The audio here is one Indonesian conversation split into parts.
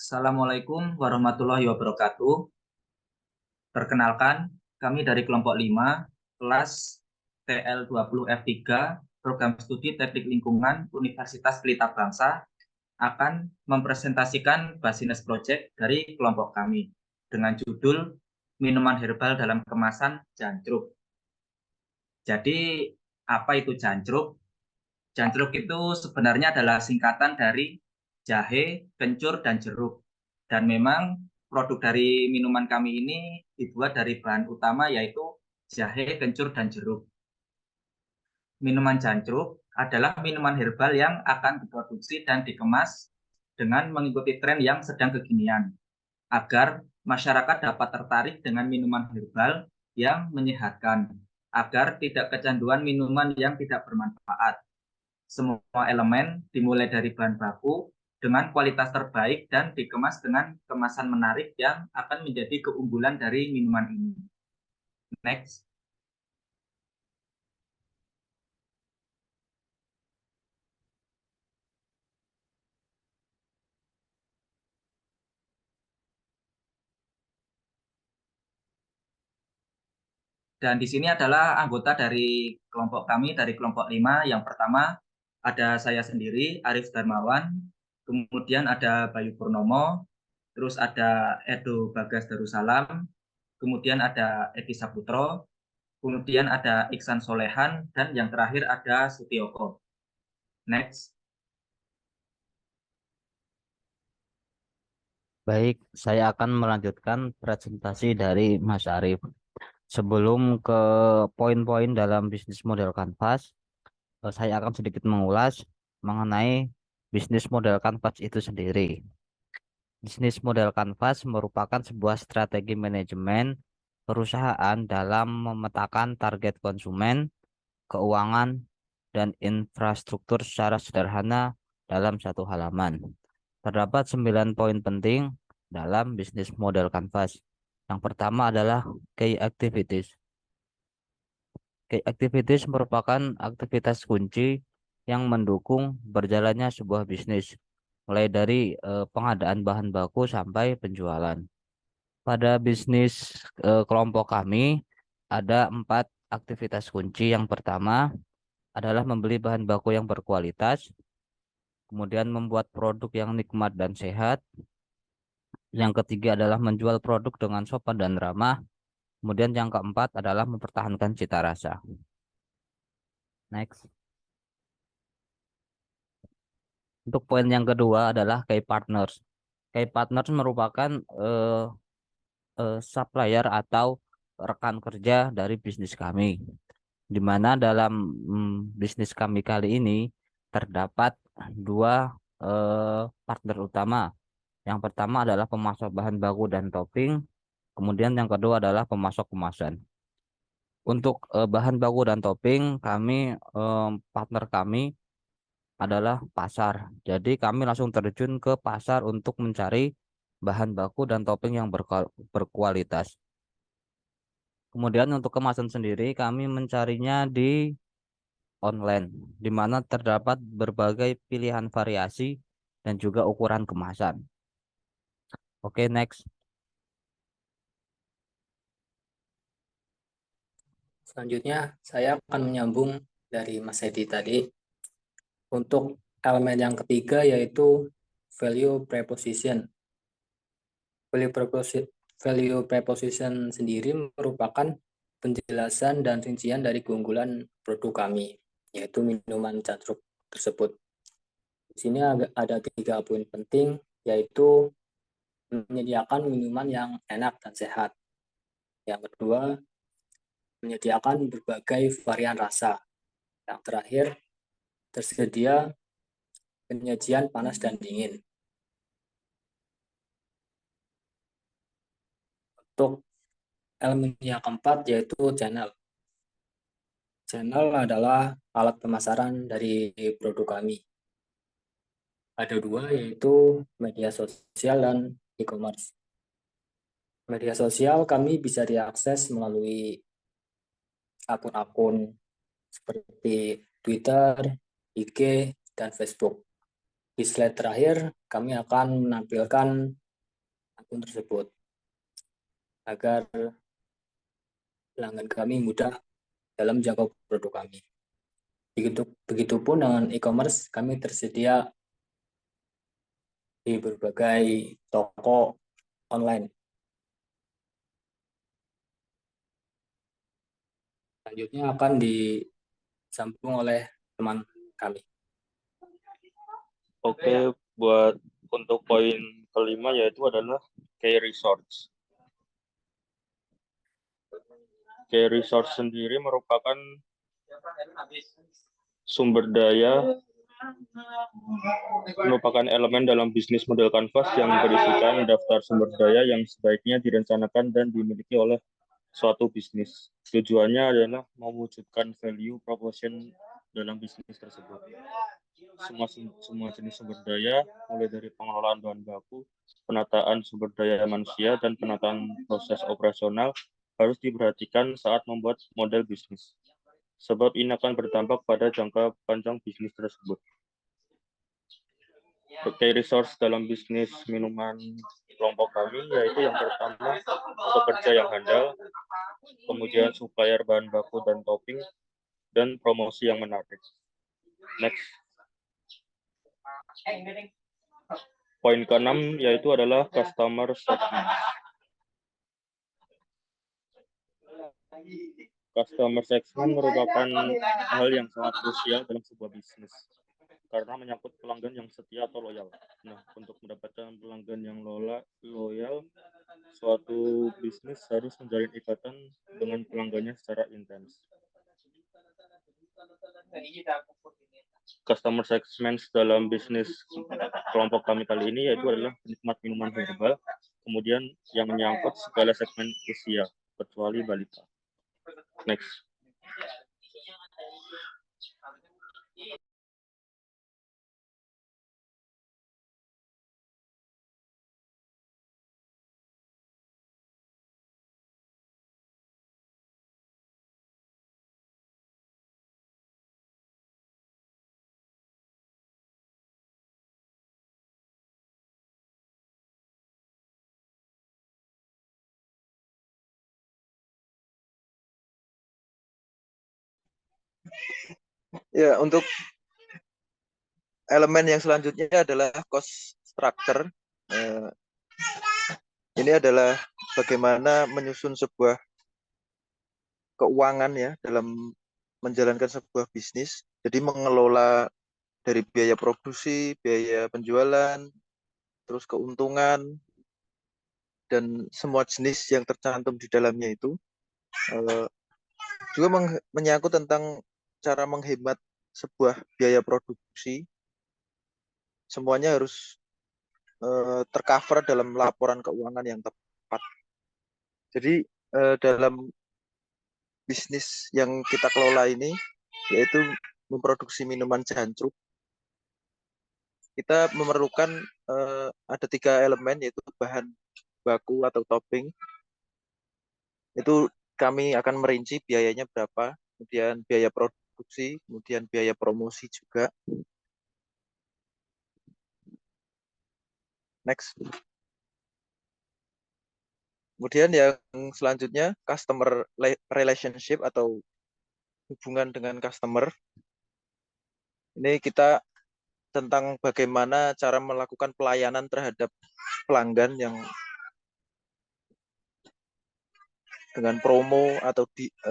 Assalamualaikum warahmatullahi wabarakatuh. Perkenalkan, kami dari kelompok 5, kelas TL20F3, Program Studi Teknik Lingkungan Universitas Pelita Bangsa, akan mempresentasikan Business Project dari kelompok kami dengan judul Minuman Herbal dalam Kemasan Jancruk. Jadi, apa itu jancruk? Jancruk itu sebenarnya adalah singkatan dari jahe, kencur, dan jeruk. Dan memang produk dari minuman kami ini dibuat dari bahan utama yaitu jahe, kencur, dan jeruk. Minuman jancruk adalah minuman herbal yang akan diproduksi dan dikemas dengan mengikuti tren yang sedang kekinian, agar masyarakat dapat tertarik dengan minuman herbal yang menyehatkan, agar tidak kecanduan minuman yang tidak bermanfaat. Semua elemen dimulai dari bahan baku dengan kualitas terbaik dan dikemas dengan kemasan menarik yang akan menjadi keunggulan dari minuman ini. Next. Dan di sini adalah anggota dari kelompok kami, dari kelompok 5. Yang pertama ada saya sendiri, Arif Darmawan, kemudian ada Bayu Purnomo, terus ada Edo Bagas Darussalam, kemudian ada Edi Saputro, kemudian ada Iksan Solehan, dan yang terakhir ada Sutioko. Next. Baik, saya akan melanjutkan presentasi dari Mas Arif. Sebelum ke poin-poin dalam bisnis model kanvas, saya akan sedikit mengulas mengenai bisnis model kanvas itu sendiri. Bisnis model kanvas merupakan sebuah strategi manajemen perusahaan dalam memetakan target konsumen, keuangan, dan infrastruktur secara sederhana dalam satu halaman. Terdapat 9 poin penting dalam bisnis model kanvas. Yang pertama adalah key activities. Key activities merupakan aktivitas kunci yang mendukung berjalannya sebuah bisnis, mulai dari pengadaan bahan baku sampai penjualan. Pada bisnis kelompok kami ada 4 aktivitas kunci. Yang pertama adalah membeli bahan baku yang berkualitas, kemudian membuat produk yang nikmat dan sehat. Yang ketiga adalah menjual produk dengan sopan dan ramah. Kemudian yang keempat adalah mempertahankan cita rasa. Next. Untuk poin yang kedua adalah key partners. Key partners merupakan supplier atau rekan kerja dari bisnis kami. Di mana dalam bisnis kami kali ini terdapat 2 partner utama. Yang pertama adalah pemasok bahan baku dan topping, kemudian yang kedua adalah pemasok kemasan. Untuk bahan baku dan topping, partner kami adalah pasar. Jadi kami langsung terjun ke pasar untuk mencari bahan baku dan topping yang berkualitas. Kemudian untuk kemasan sendiri, kami mencarinya di online, di mana terdapat berbagai pilihan variasi dan juga ukuran kemasan. Oke, next. Selanjutnya, saya akan menyambung dari Mas Edi tadi untuk elemen yang ketiga yaitu value preposition. Value preposition sendiri merupakan penjelasan dan rincian dari keunggulan produk kami, yaitu minuman jancruk tersebut. Di sini ada 3 poin penting, yaitu menyediakan minuman yang enak dan sehat. Yang kedua, menyediakan berbagai varian rasa. Yang terakhir, tersedia penyajian panas dan dingin. Untuk elemen yang keempat yaitu channel. Channel adalah alat pemasaran dari produk kami. Ada 2 yaitu media sosial dan e-commerce. Media sosial kami bisa diakses melalui akun-akun seperti Twitter, IG, dan Facebook. Di slide terakhir, kami akan menampilkan akun tersebut agar pelanggan kami mudah dalam menjangkau produk kami. Begitupun dengan e-commerce, kami tersedia di berbagai toko online. Selanjutnya akan disambung oleh teman kami. Oke, untuk poin kelima yaitu adalah key resource. Key resource sendiri merupakan sumber daya, merupakan elemen dalam bisnis model Canvas yang berisikan daftar sumber daya yang sebaiknya direncanakan dan dimiliki oleh suatu bisnis. Tujuannya adalah mewujudkan value proposition dalam bisnis tersebut. Semua jenis sumber daya, mulai dari pengelolaan bahan baku, penataan sumber daya manusia, dan penataan proses operasional, harus diperhatikan saat membuat model bisnis. Sebab ini akan berdampak pada jangka panjang bisnis tersebut. Key resource dalam bisnis minuman kelompok kami yaitu yang pertama pekerja yang handal, kemudian supplier bahan baku dan topping, dan promosi yang menarik. Next. Poin ke-6 yaitu adalah customer segment. Customer segment merupakan hal yang sangat krusial dalam sebuah bisnis karena menyangkut pelanggan yang setia atau loyal. Nah, untuk mendapatkan pelanggan yang loyal, suatu bisnis harus menjalin ikatan dengan pelanggannya secara intens. Customer segment dalam bisnis kelompok kami kali ini yaitu adalah penikmat minuman herbal, kemudian yang menyangkut segala segmen usia, kecuali balita. Next. Ya, untuk elemen yang selanjutnya adalah cost structure. Ini adalah bagaimana menyusun sebuah keuangan ya dalam menjalankan sebuah bisnis. Jadi mengelola dari biaya produksi, biaya penjualan, terus keuntungan, dan semua jenis yang tercantum di dalamnya itu. Juga menyangkut tentang cara menghemat sebuah biaya produksi. Semuanya harus tercover dalam laporan keuangan yang tepat. Jadi dalam bisnis yang kita kelola ini, yaitu memproduksi minuman jancuk, kita memerlukan ada 3 elemen, yaitu bahan baku atau topping. Itu kami akan merinci biayanya berapa, kemudian biaya produksi, kemudian biaya promosi juga. Next. Kemudian yang selanjutnya customer relationship atau hubungan dengan customer. Ini kita tentang bagaimana cara melakukan pelayanan terhadap pelanggan yang dengan promo atau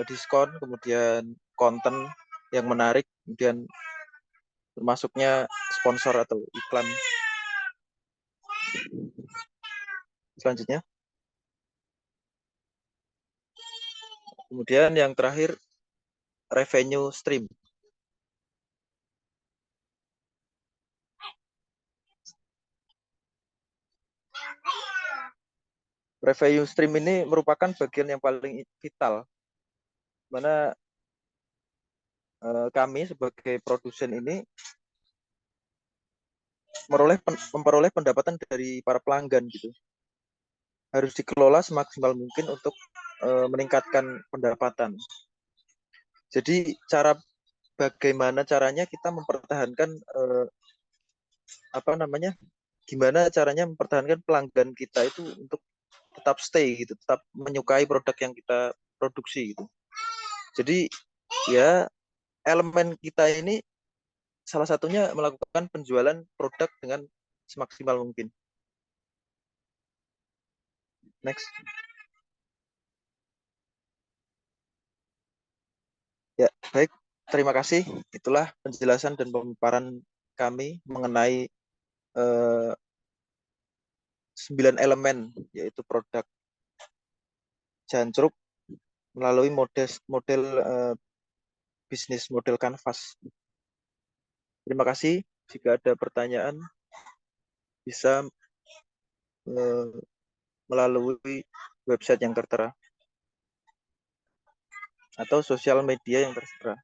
diskon, kemudian konten yang menarik, kemudian termasuknya sponsor atau iklan. Selanjutnya. Kemudian yang terakhir, revenue stream. Revenue stream ini merupakan bagian yang paling vital, mana kami sebagai produsen ini memperoleh pendapatan dari para pelanggan gitu. Harus dikelola semaksimal mungkin untuk meningkatkan pendapatan. Jadi bagaimana caranya kita mempertahankan apa namanya, gimana caranya mempertahankan pelanggan kita itu untuk tetap stay gitu, tetap menyukai produk yang kita produksi gitu. Jadi ya elemen kita ini salah satunya melakukan penjualan produk dengan semaksimal mungkin. Next. Ya, baik. Terima kasih. Itulah penjelasan dan pemaparan kami mengenai 9 elemen, yaitu produk Jancruk melalui model bisnis model Canvas. Terima kasih. Jika ada pertanyaan, bisa melalui website yang tertera atau sosial media yang tertera.